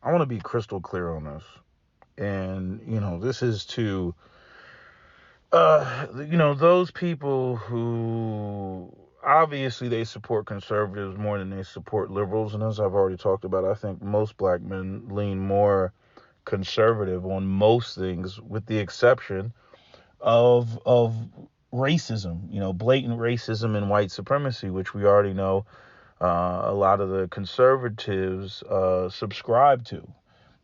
I want to be crystal clear on this. And, this is to, those people who obviously they support conservatives more than they support liberals. And as I've already talked about, I think most black men lean more conservative on most things, with the exception of racism, blatant racism and white supremacy, which we already know a lot of the conservatives subscribe to.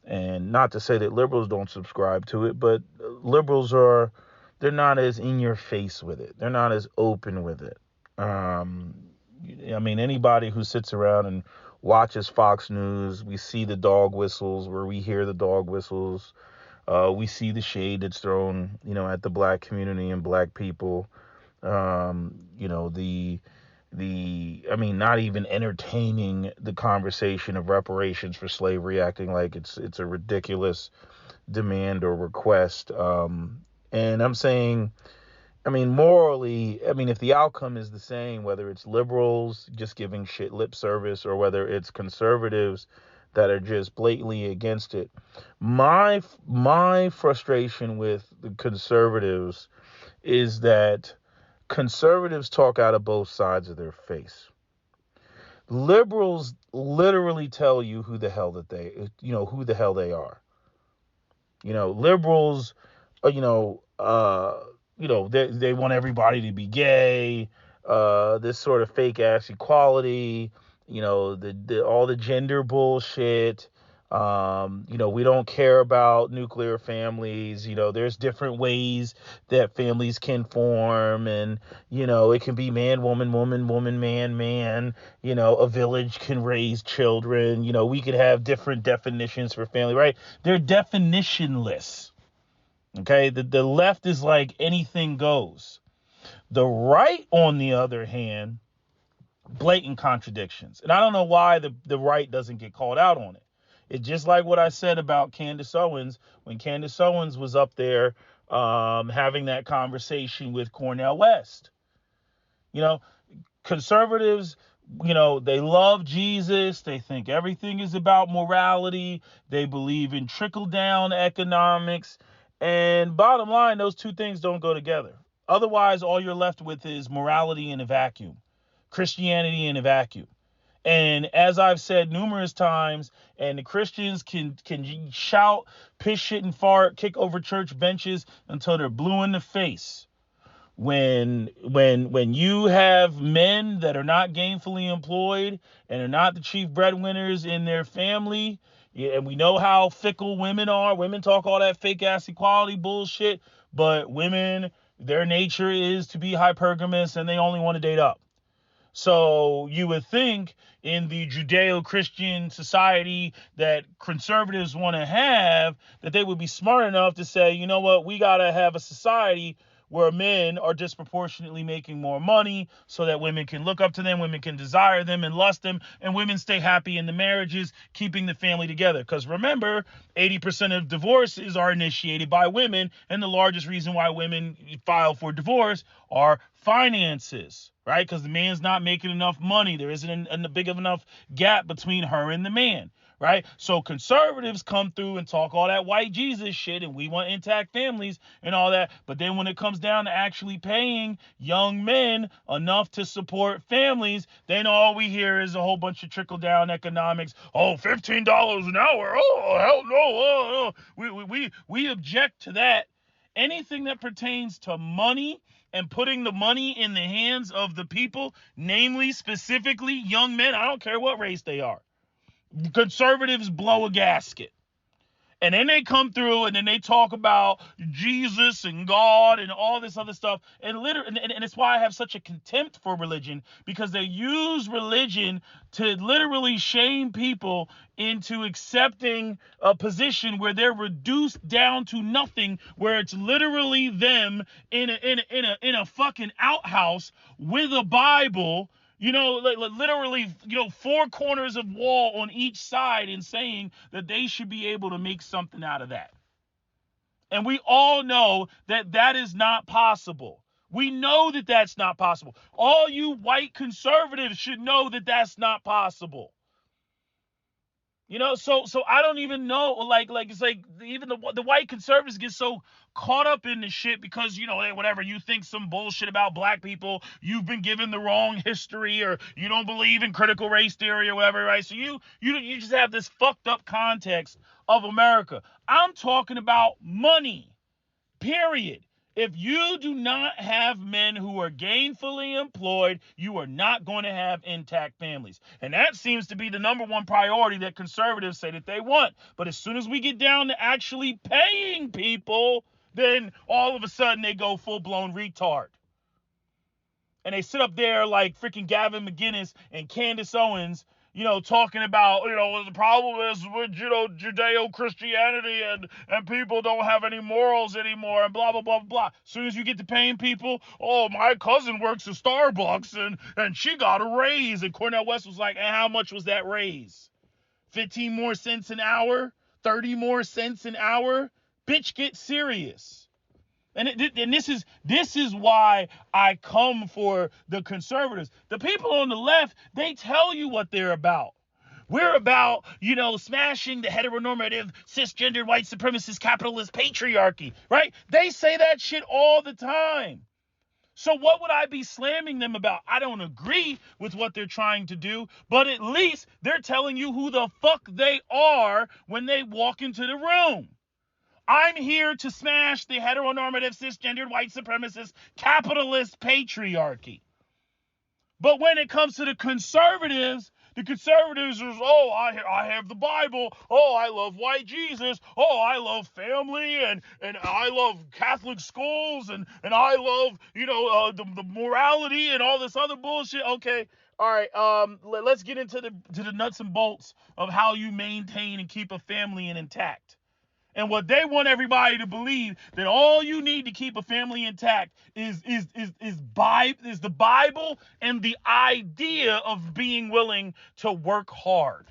And not to say that liberals don't subscribe to it, but liberals they're not as in your face with it. They're not as open with it. Um, I mean, anybody who sits around and watches Fox News, we see the dog whistles, where we hear the dog whistles. We see the shade that's thrown, at the black community and black people. I mean, not even entertaining the conversation of reparations for slavery, acting like it's a ridiculous demand or request. And I'm saying, I mean, morally, I mean, if the outcome is the same, whether it's liberals just giving shit lip service or whether it's conservatives that are just blatantly against it, my frustration with the conservatives is that conservatives talk out of both sides of their face. Liberals literally tell you who the hell who the hell they are. Liberals, they want everybody to be gay, this sort of fake ass equality, the all the gender bullshit. We don't care about nuclear families. There's different ways that families can form, and it can be man, woman, woman, woman, man, man. A village can raise children. We could have different definitions for family, right? They're definitionless. Okay, the left is like anything goes. The right, on the other hand, blatant contradictions. And I don't know why the right doesn't get called out on it. It's just like what I said about Candace Owens when Candace Owens was up there having that conversation with Cornel West. You know, Conservatives, they love Jesus. They think everything is about morality. They believe in trickle down economics. And bottom line, those two things don't go together. Otherwise, all you're left with is morality in a vacuum, Christianity in a vacuum. And as I've said numerous times, and the Christians can shout, piss, shit, and fart, kick over church benches until they're blue in the face. When you have men that are not gainfully employed and are not the chief breadwinners in their family, and we know how fickle women are. Women talk all that fake ass equality bullshit, but women, their nature is to be hypergamous and they only want to date up. So you would think in the Judeo-Christian society that conservatives want to have, that they would be smart enough to say, you know what, we got to have a society where men are disproportionately making more money so that women can look up to them, women can desire them and lust them, and women stay happy in the marriages, keeping the family together. Because remember, 80% of divorces are initiated by women, and the largest reason why women file for divorce are finances, right? Because the man's not making enough money. There isn't a big of enough gap between her and the man, right? So conservatives come through and talk all that white Jesus shit, and we want intact families and all that. But then when it comes down to actually paying young men enough to support families, then all we hear is a whole bunch of trickle down economics. Oh, $15 an hour. Oh, hell no. We object to that. Anything that pertains to money and putting the money in the hands of the people, namely, specifically young men, I don't care what race they are. Conservatives blow a gasket. And then they come through and then they talk about Jesus and God and all this other stuff. And it's why I have such a contempt for religion, because they use religion to literally shame people into accepting a position where they're reduced down to nothing, where it's literally them in a fucking outhouse with a Bible, literally, four corners of wall on each side, and saying that they should be able to make something out of that. And we all know that that is not possible. We know that that's not possible. All you white conservatives should know that that's not possible. So I don't even know. Like it's like even the white conservatives get so caught up in this shit because hey, whatever, you think some bullshit about black people, you've been given the wrong history, or you don't believe in critical race theory or whatever, right? So you just have this fucked up context of America. I'm talking about money. Period. If you do not have men who are gainfully employed, you are not going to have intact families. And that seems to be the number one priority that conservatives say that they want. But as soon as we get down to actually paying people, then all of a sudden they go full-blown retard. And they sit up there like freaking Gavin McGinnis and Candace Owens, talking about, the problem is with, Judeo-Christianity and people don't have any morals anymore and blah, blah, blah, blah. As soon as you get to paying people, oh, my cousin works at Starbucks and she got a raise. And Cornel West was like, and how much was that raise? 15 more cents an hour? 30 more cents an hour? Bitch, get serious. And this is why I come for the conservatives. The people on the left, they tell you what they're about. We're about, smashing the heteronormative, cisgendered, white supremacist, capitalist patriarchy, right? They say that shit all the time. So what would I be slamming them about? I don't agree with what they're trying to do, but at least they're telling you who the fuck they are when they walk into the room. I'm here to smash the heteronormative, cisgendered, white supremacist, capitalist patriarchy. But when it comes to the conservatives are, oh, I have the Bible. Oh, I love white Jesus. Oh, I love family, and I love Catholic schools, and I love, the morality and all this other bullshit. Okay, all right. Let's get into the nuts and bolts of how you maintain and keep a family intact. And what they want everybody to believe, that all you need to keep a family intact is the Bible and the idea of being willing to work hard.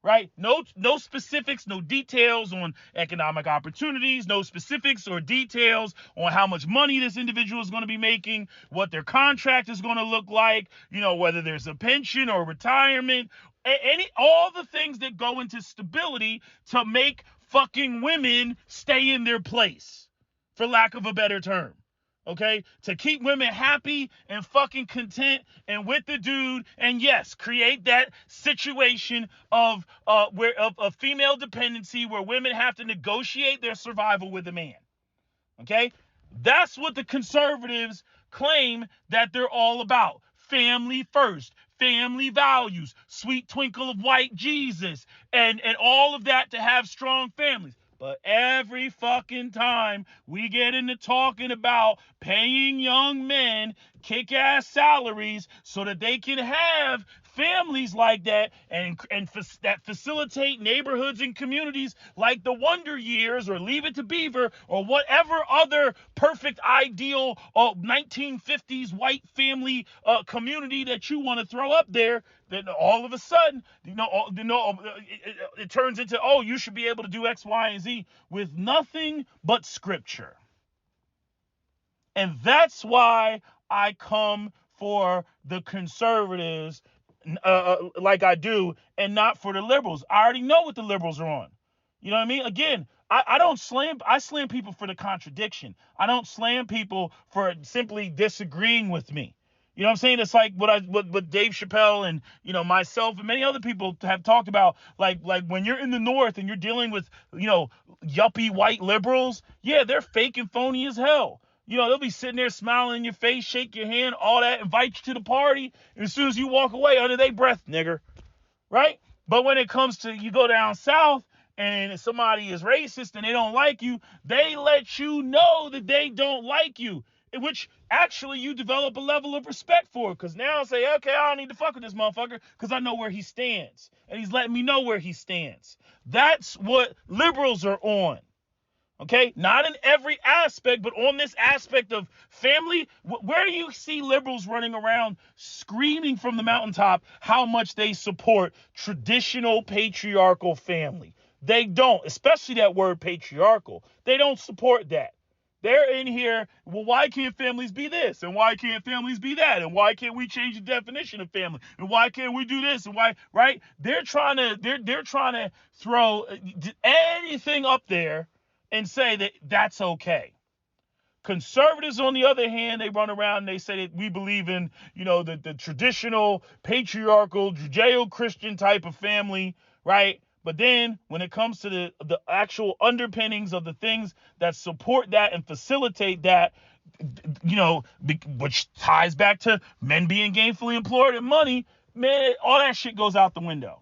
Right? No specifics, no details on economic opportunities, no specifics or details on how much money this individual is going to be making, what their contract is going to look like, whether there's a pension or retirement, all the things that go into stability to make fucking women stay in their place, for lack of a better term. Okay? To keep women happy and fucking content and with the dude, and yes, create that situation of female dependency where women have to negotiate their survival with a man. Okay? That's what the conservatives claim that they're all about. Family first, family values, sweet twinkle of white Jesus, and all of that to have strong families. But every fucking time we get into talking about paying young men kick-ass salaries so that they can have families like that and that facilitate neighborhoods and communities like the Wonder Years or Leave It to Beaver or whatever other perfect ideal 1950s white family community that you want to throw up there, then all of a sudden, it turns into, oh, you should be able to do X, Y, and Z with nothing but scripture. And that's why I come for the conservatives like I do, and not for the liberals. I already know what the liberals are on. You know what I mean? Again, I slam people for the contradiction. I don't slam people for simply disagreeing with me. You know what I'm saying? It's like what Dave Chappelle and, myself and many other people have talked about, like when you're in the North and you're dealing with, yuppie white liberals, yeah, they're fake and phony as hell. They'll be sitting there smiling in your face, shake your hand, all that, invite you to the party. And as soon as you walk away, under their breath, nigger. Right? But when it comes to, you go down south and if somebody is racist and they don't like you, they let you know that they don't like you, in which actually you develop a level of respect for. Because now I say, okay, I don't need to fuck with this motherfucker because I know where he stands. And he's letting me know where he stands. That's what liberals are on. Okay, not in every aspect, but on this aspect of family. Where do you see liberals running around screaming from the mountaintop how much they support traditional patriarchal family? They don't, especially that word patriarchal. They don't support that. They're in here, well, why can't families be this? And why can't families be that? And why can't we change the definition of family? And why can't we do this? And why, right? They're trying to throw anything up there and say that that's okay. Conservatives, on the other hand, they run around and they say that we believe in, the traditional patriarchal Judeo-Christian type of family, right? But then when it comes to the actual underpinnings of the things that support that and facilitate that, which ties back to men being gainfully employed and money, man, all that shit goes out the window.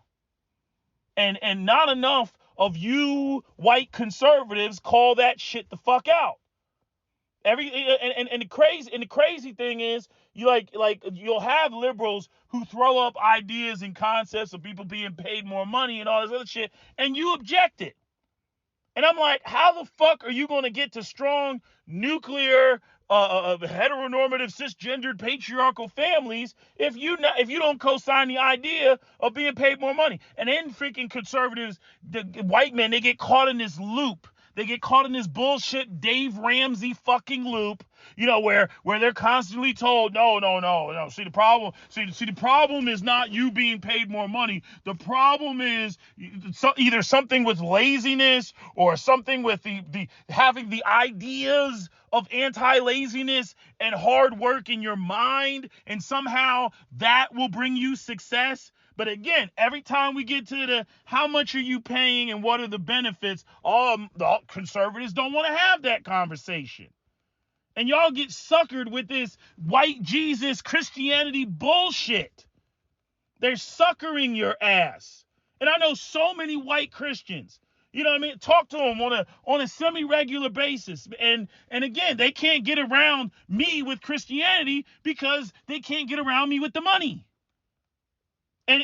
And not enough of you white conservatives call that shit the fuck out. The crazy thing is, you'll have liberals who throw up ideas and concepts of people being paid more money and all this other shit, and you object it. And I'm like, how the fuck are you going to get to strong nuclear heteronormative cisgendered patriarchal families if you don't co-sign the idea of being paid more money? And then freaking conservatives, the white men, they get caught in this loop. They get caught in this bullshit Dave Ramsey fucking loop, where they're constantly told, no. See, the problem is not you being paid more money. The problem is either something with laziness or something with the having the ideas of anti-laziness and hard work in your mind, and somehow that will bring you success. But again, every time we get to the how much are you paying and what are the benefits, the conservatives don't want to have that conversation. And y'all get suckered with this white Jesus Christianity bullshit. They're suckering your ass. And I know so many white Christians, talk to them on a semi-regular basis. And again, they can't get around me with Christianity because they can't get around me with the money. And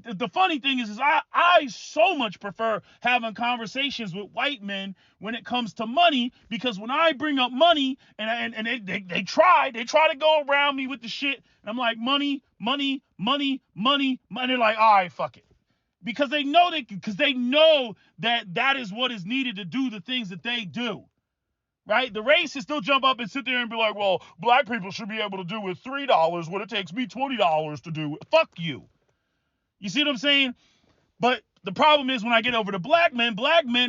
the funny thing is I so much prefer having conversations with white men when it comes to money, because when I bring up money and they try to go around me with the shit, and I'm like, money, they're like, all right, fuck it. Because they know that is what is needed to do the things that they do. Right? The racists still jump up and sit there and be like, well, black people should be able to do with $3 what it takes me $20 to do. Fuck you. You see what I'm saying? But the problem is when I get over to black men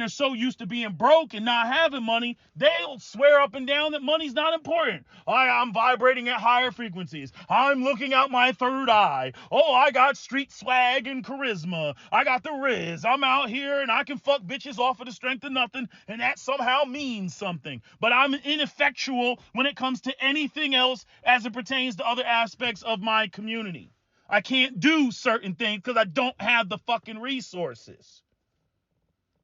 are so used to being broke and not having money, they'll swear up and down that money's not important. I'm vibrating at higher frequencies. I'm looking out my third eye. Oh, I got street swag and charisma. I got the Riz. I'm out here and I can fuck bitches off of the strength of nothing, and that somehow means something. But I'm ineffectual when it comes to anything else as it pertains to other aspects of my community. I can't do certain things because I don't have the fucking resources.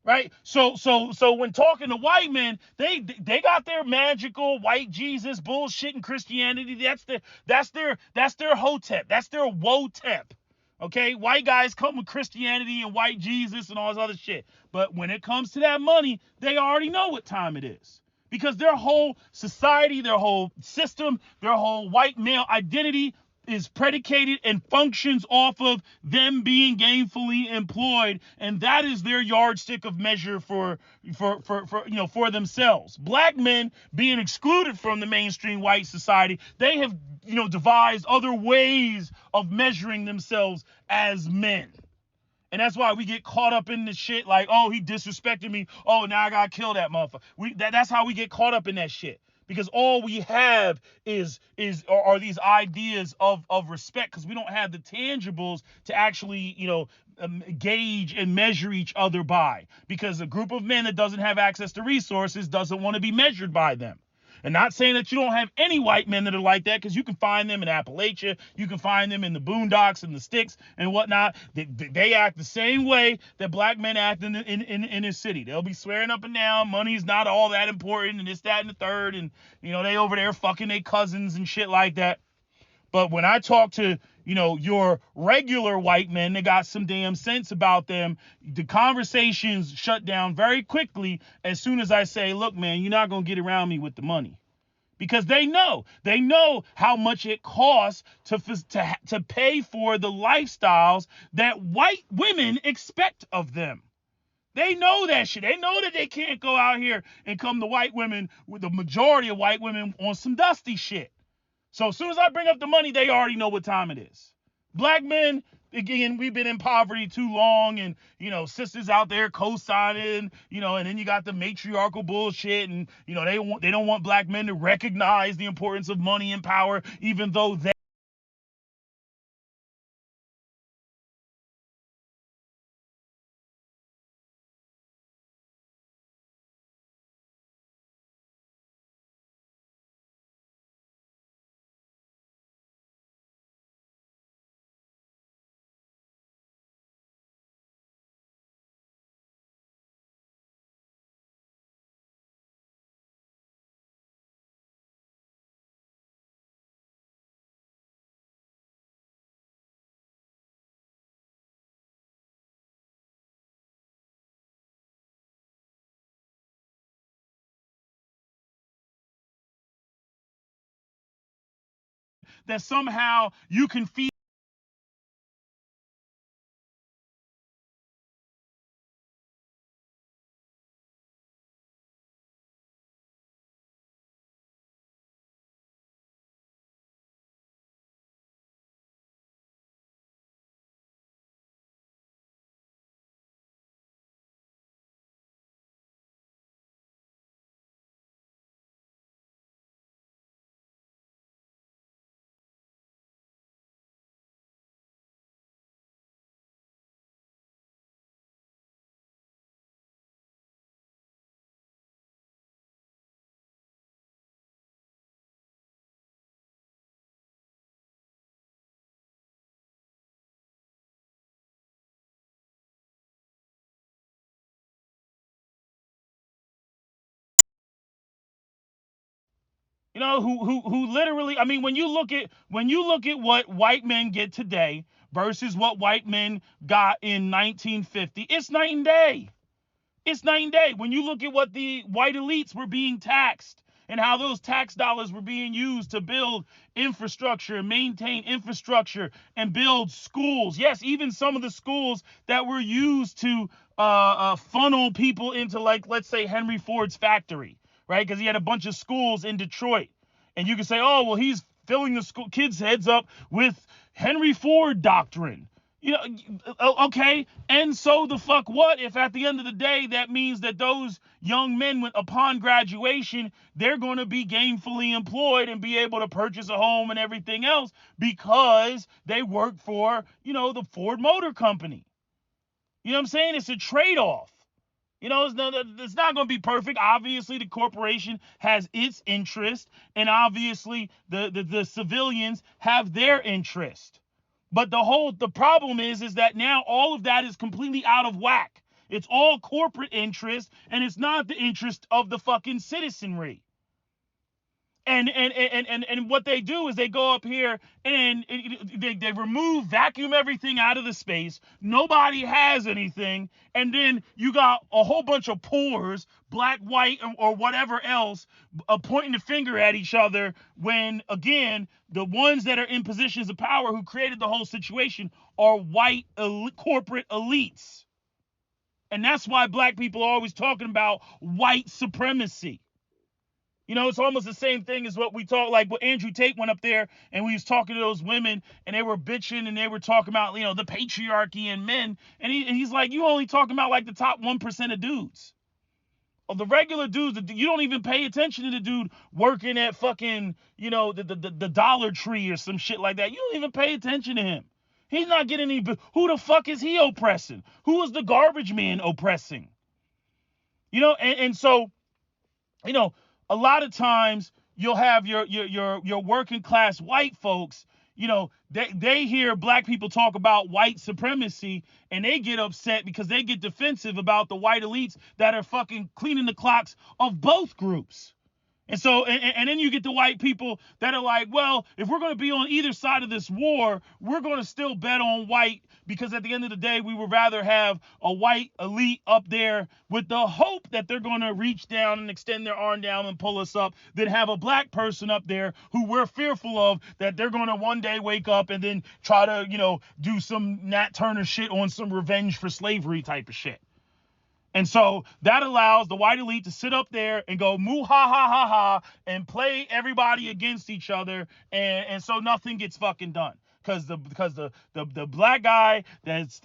Right? So when talking to white men, they got their magical white Jesus bullshit and Christianity. That's their hotep. That's their wotep. Okay? White guys come with Christianity and white Jesus and all this other shit. But when it comes to that money, they already know what time it is. Because their whole society, their whole system, their whole white male identity is predicated and functions off of them being gainfully employed, and that is their yardstick of measure for themselves. Black men being excluded from the mainstream white society, they have devised other ways of measuring themselves as men. And that's why we get caught up in the shit like, oh, he disrespected me. Oh, now I gotta kill that motherfucker. That's how we get caught up in that shit. Because all we have are these ideas of respect, because we don't have the tangibles to actually, gauge and measure each other by. Because a group of men that doesn't have access to resources doesn't want to be measured by them. And not saying that you don't have any white men that are like that, because you can find them in Appalachia, you can find them in the boondocks and the sticks and whatnot. They act the same way that black men act in this city. They'll be swearing up and down, money's not all that important, and this, that, and the third, and they over there fucking their cousins and shit like that. But when I talk to, your regular white men that got some damn sense about them, the conversations shut down very quickly as soon as I say, look, man, you're not going to get around me with the money. Because they know how much it costs to pay for the lifestyles that white women expect of them. They know that shit. They know that they can't go out here and come to white women, with the majority of white women, on some dusty shit. So as soon as I bring up the money, they already know what time it is. Black men, again, we've been in poverty too long, and sisters out there co-signing, and then you got the matriarchal bullshit, and they don't want black men to recognize the importance of money and power, even though they that somehow you can feed who literally, I mean, when you look at what white men get today versus what white men got in 1950, it's night and day. It's night and day. When you look at what the white elites were being taxed and how those tax dollars were being used to build infrastructure, maintain infrastructure, and build schools. Yes, even some of the schools that were used to funnel people into, like, let's say, Henry Ford's factory, right? Because he had a bunch of schools in Detroit. And you can say, oh, well, he's filling the school kids' heads up with Henry Ford doctrine. Okay, and so the fuck what if at the end of the day that means that those young men, upon graduation, they're going to be gainfully employed and be able to purchase a home and everything else because they work for, the Ford Motor Company. You know what I'm saying? It's a trade-off. It's not going to be perfect. Obviously, the corporation has its interest, and obviously the civilians have their interest. But the problem is that now all of that is completely out of whack. It's all corporate interest, and it's not the interest of the fucking citizenry. And what they do is they go up here and they vacuum everything out of the space. Nobody has anything. And then you got a whole bunch of pores, black, white, or whatever else, pointing the finger at each other when, again, the ones that are in positions of power who created the whole situation are white corporate elites. And that's why black people are always talking about white supremacy. It's almost the same thing as what we talk, like when Andrew Tate went up there and we was talking to those women and they were bitching and they were talking about, the patriarchy and men. And he's like, you only talking about like the top 1% of dudes. Of the regular dudes, you don't even pay attention to the dude working at fucking, the Dollar Tree or some shit like that. You don't even pay attention to him. He's not getting any, who the fuck is he oppressing? Who is the garbage man oppressing? And so, a lot of times you'll have your working class white folks, they hear black people talk about white supremacy and they get upset because they get defensive about the white elites that are fucking cleaning the clocks of both groups. And so, and then you get the white people that are like, well, if we're going to be on either side of this war, we're going to still bet on white because at the end of the day, we would rather have a white elite up there with the hope that they're going to reach down and extend their arm down and pull us up than have a black person up there who we're fearful of that they're going to one day wake up and then try to, do some Nat Turner shit on some revenge for slavery type of shit. And so that allows the white elite to sit up there and go moo ha ha ha ha and play everybody against each other, and so nothing gets fucking done. Because the black guy that's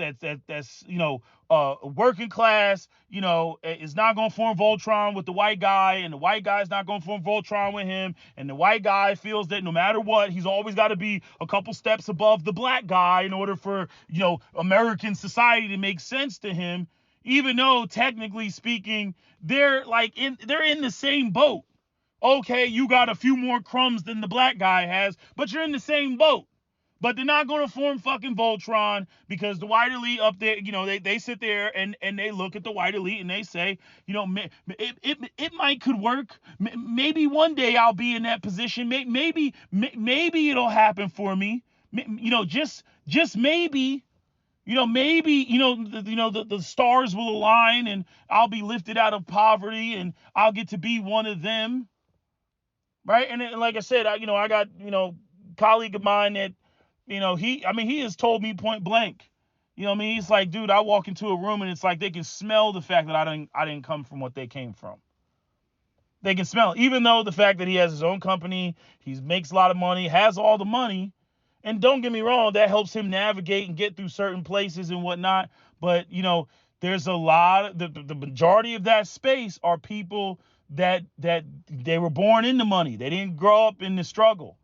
working class, is not gonna form Voltron with the white guy, and the white guy's not gonna form Voltron with him, and the white guy feels that no matter what, he's always got to be a couple steps above the black guy in order for American society to make sense to him. Even though technically speaking, they're in the same boat. Okay, you got a few more crumbs than the black guy has, but you're in the same boat. But they're not going to form fucking Voltron, because the white elite up there, they sit there and they look at the white elite and they say, it might could work. Maybe one day I'll be in that position. Maybe it'll happen for me. Just maybe. Maybe, the stars will align and I'll be lifted out of poverty and I'll get to be one of them. Right. And like I said, I got, colleague of mine that, he has told me point blank, he's like, dude, I walk into a room and it's like they can smell the fact that I didn't come from what they came from. They can smell it. Even though the fact that he has his own company, he makes a lot of money, has all the money. And don't get me wrong, that helps him navigate and get through certain places and whatnot. But, there's a lot, the majority of that space are people that they were born into money. They didn't grow up in the struggle.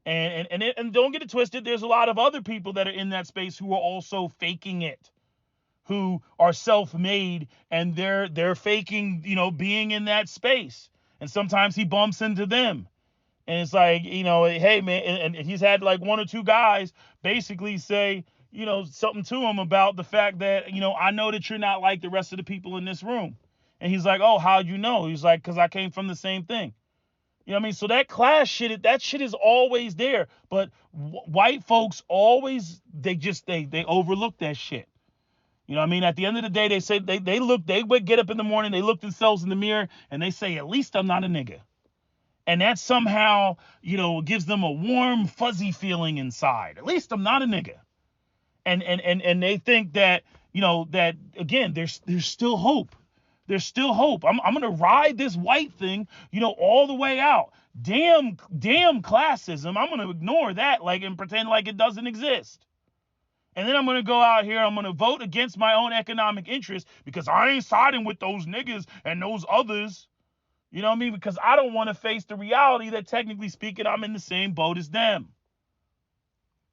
And don't get it twisted, there's a lot of other people that are in that space who are also faking it, who are self-made, and they're faking, being in that space. And sometimes he bumps into them. And it's like, hey, man, and he's had like one or two guys basically say, something to him about the fact that, I know that you're not like the rest of the people in this room. And he's like, oh, how'd you know? He's like, because I came from the same thing. So that class shit, that shit is always there. But white folks always, they overlook that shit. At the end of the day, they say they would get up in the morning, they look themselves in the mirror and they say, at least I'm not a nigga. And that somehow, gives them a warm, fuzzy feeling inside. At least I'm not a nigga. And they think that, that again, there's still hope. There's still hope. I'm going to ride this white thing, all the way out. Damn classism. I'm going to ignore that and pretend like it doesn't exist. And then I'm going to go out here. I'm going to vote against my own economic interests because I ain't siding with those niggas and those others. You know what I mean? Because I don't want to face the reality that technically speaking, I'm in the same boat as them.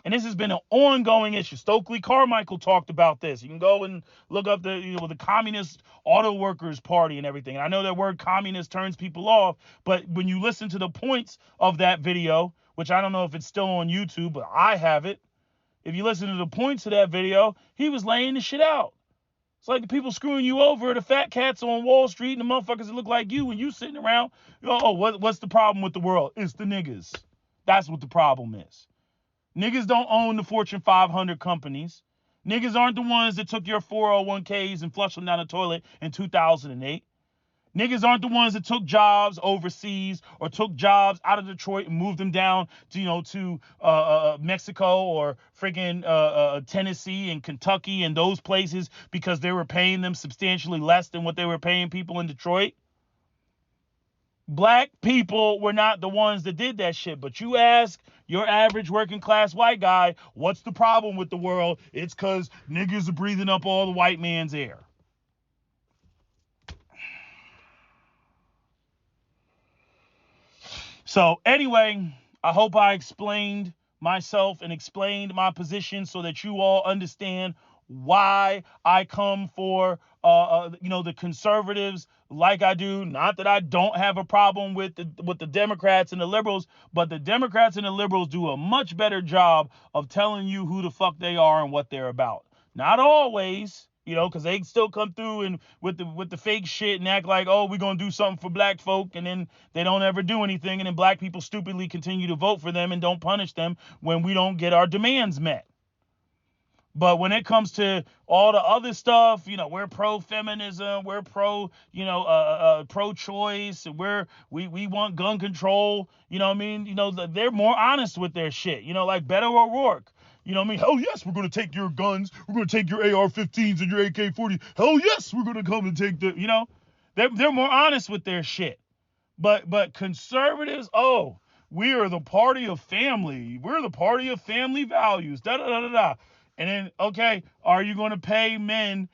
And this has been an ongoing issue. Stokely Carmichael talked about this. You can go and look up the Communist Auto Workers Party and everything. And I know that word communist turns people off, but when you listen to the points of that video, which I don't know if it's still on YouTube, but I have it. If you listen to the points of that video, he was laying the shit out. It's like the people screwing you over, the fat cats on Wall Street and the motherfuckers that look like you when you sitting around. What's the problem with the world? It's the niggas. That's what the problem is. Niggas don't own the Fortune 500 companies. Niggas aren't the ones that took your 401ks and flushed them down the toilet in 2008. Niggas aren't the ones that took jobs overseas or took jobs out of Detroit and moved them down to Mexico or freaking Tennessee and Kentucky and those places because they were paying them substantially less than what they were paying people in Detroit. Black people were not the ones that did that shit. But you ask your average working class white guy, what's the problem with the world? It's because niggas are breathing up all the white man's air. So anyway, I hope I explained myself and explained my position so that you all understand why I come for, the conservatives like I do. Not that I don't have a problem with the Democrats and the liberals, but the Democrats and the liberals do a much better job of telling you who the fuck they are and what they're about. Not always, because they still come through and with the fake shit and act like, oh, we're going to do something for black folk, and then they don't ever do anything, and then black people stupidly continue to vote for them and don't punish them when we don't get our demands met. But when it comes to all the other stuff, we're pro-feminism, we're pro-choice, we want gun control, they're more honest with their shit, like Beto O'Rourke. You know what I mean? Hell yes, we're going to take your guns. We're going to take your AR-15s and your AK-40. Hell yes, we're going to come and take the, they're more honest with their shit. But conservatives, we are the party of family. We're the party of family values. Da da da da da. And then, okay, are you going to pay men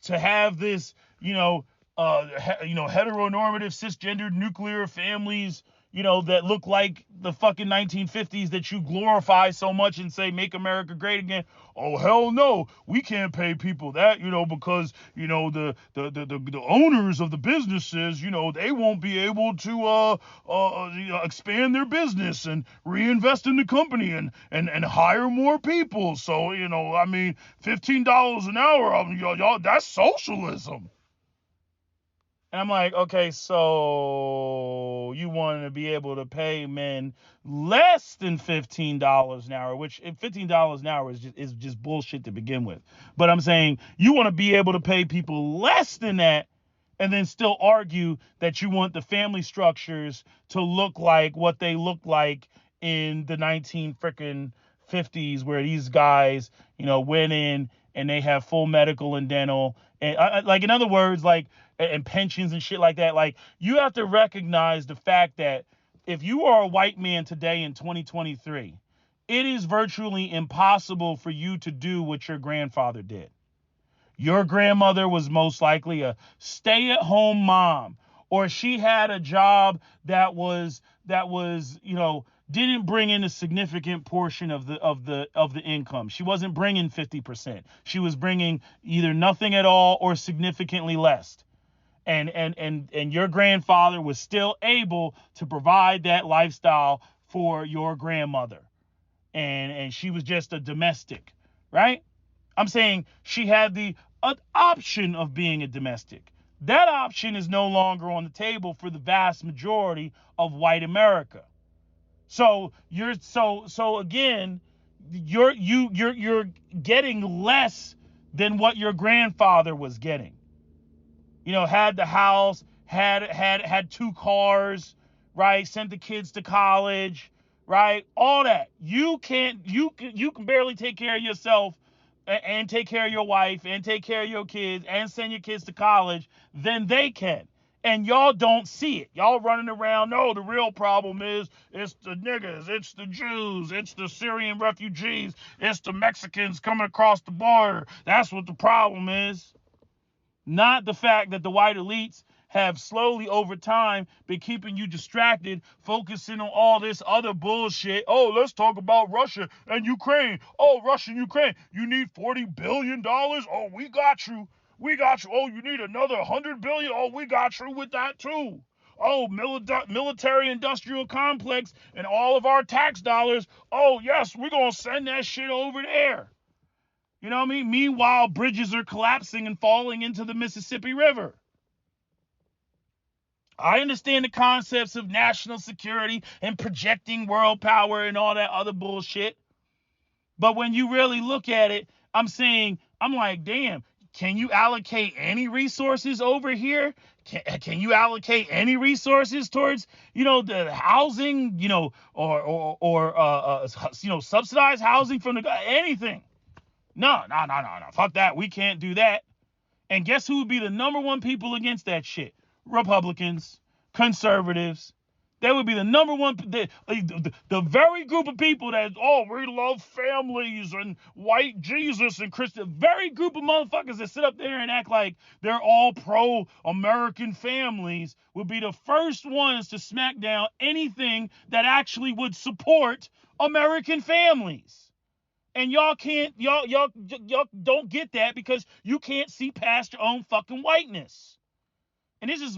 to have this, heteronormative, cisgendered, nuclear families, that look like the fucking 1950s that you glorify so much and say, make America great again? Oh, hell no. We can't pay people that, because, the owners of the businesses, they won't be able to expand their business and reinvest in the company and hire more people. So, $15 an hour, y'all, that's socialism. And I'm like, okay, so you want to be able to pay men less than $15 an hour, which $15 an hour is just bullshit to begin with. But I'm saying you want to be able to pay people less than that and then still argue that you want the family structures to look like what they looked like in the 1950s, where these guys, went in and they have full medical and dental. And like, in other words, like, and pensions and shit like that. Like, you have to recognize the fact that if you are a white man today in 2023, it is virtually impossible for you to do what your grandfather did. Your grandmother was most likely a stay-at-home mom, or she had a job that was didn't bring in a significant portion of the income. She wasn't bringing 50%. She was bringing either nothing at all or significantly less. And your grandfather was still able to provide that lifestyle for your grandmother. And she was just a domestic, right? I'm saying she had the option of being a domestic. That option is no longer on the table for the vast majority of white America. So again, you're getting less than what your grandfather was getting. Had the house, had 2 cars, right? Sent the kids to college, right? All that. You can barely take care of yourself and take care of your wife and take care of your kids and send your kids to college than they can. And y'all don't see it. Y'all running around, no, the real problem is it's the niggas, it's the Jews, it's the Syrian refugees, it's the Mexicans coming across the border. That's what the problem is. Not the fact that the white elites have slowly over time been keeping you distracted, focusing on all this other bullshit. Oh, let's talk about Russia and Ukraine. Oh, Russia and Ukraine. You need $40 billion? Oh, we got you. We got you. Oh, you need another $100 billion? Oh, we got you with that too. Oh, military industrial complex and all of our tax dollars. Oh, yes, we're going to send that shit over there. You know what I mean? Meanwhile, bridges are collapsing and falling into the Mississippi River. I understand the concepts of national security and projecting world power and all that other bullshit. But when you really look at it, I'm like, damn, can you allocate any resources over here? Can you allocate any resources towards, the housing, or subsidized housing from anything? No. Fuck that. We can't do that. And guess who would be the number one people against that shit? Republicans, conservatives. They would be the number one, the very group of people that, we love families and white Jesus and Christian, very group of motherfuckers that sit up there and act like they're all pro-American families would be the first ones to smack down anything that actually would support American families. And y'all don't get that because you can't see past your own fucking whiteness. And this is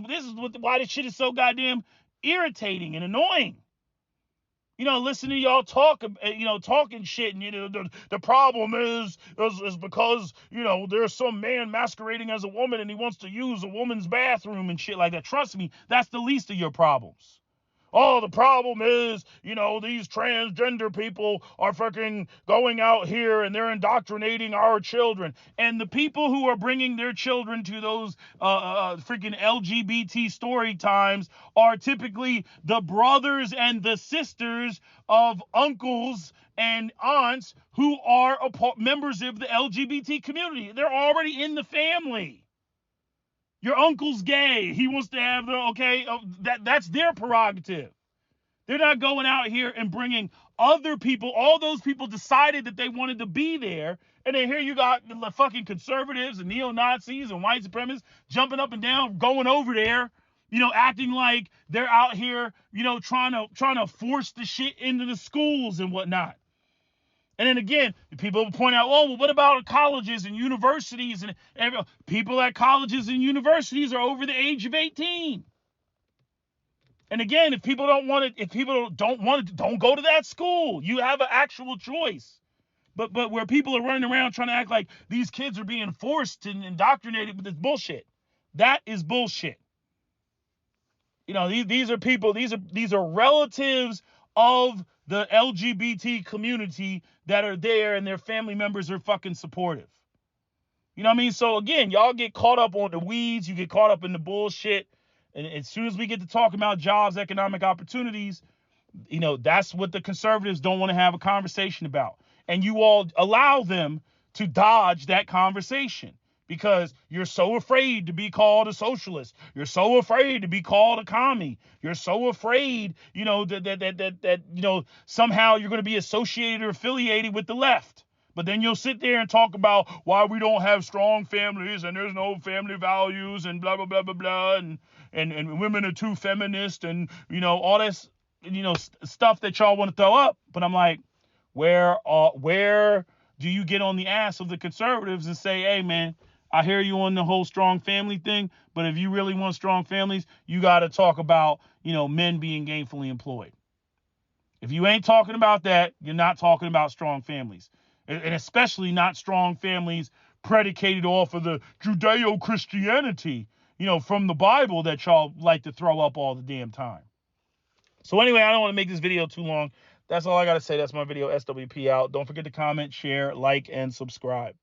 why this shit is so goddamn irritating and annoying. Listen to y'all talking shit, and the problem is because there's some man masquerading as a woman and he wants to use a woman's bathroom and shit like that. Trust me, that's the least of your problems. Oh, the problem is, these transgender people are fucking going out here and they're indoctrinating our children. And the people who are bringing their children to those freaking LGBT story times are typically the brothers and the sisters of uncles and aunts who are members of the LGBT community. They're already in the family. Your uncle's gay. He wants to have that's their prerogative. They're not going out here and bringing other people. All those people decided that they wanted to be there. And then here you got the fucking conservatives and neo-Nazis and white supremacists jumping up and down, going over there, acting like they're out here, trying to force the shit into the schools and whatnot. And then again, people point out, oh, well, what about colleges and universities? And people at colleges and universities are over the age of 18. And again, if people don't want it, don't go to that school. You have an actual choice. But where people are running around trying to act like these kids are being forced and indoctrinated with this bullshit, that is bullshit. These are people. These are relatives of the LGBT community that are there, and their family members are fucking supportive. You know what I mean? So again, y'all get caught up on the weeds. You get caught up in the bullshit. And as soon as we get to talk about jobs, economic opportunities, that's what the conservatives don't want to have a conversation about. And you all allow them to dodge that conversation because you're so afraid to be called a socialist. You're so afraid to be called a commie. You're so afraid, that somehow you're going to be associated or affiliated with the left. But then you'll sit there and talk about why we don't have strong families and there's no family values and blah, blah, blah, blah, blah. And women are too feminist and, all this, stuff that y'all want to throw up. But I'm like, where do you get on the ass of the conservatives and say, hey, man, I hear you on the whole strong family thing, but if you really want strong families, you got to talk about, men being gainfully employed. If you ain't talking about that, you're not talking about strong families. And especially not strong families predicated off of the Judeo-Christianity, from the Bible that y'all like to throw up all the damn time. So anyway, I don't want to make this video too long. That's all I got to say. That's my video. SWP out. Don't forget to comment, share, like, and subscribe.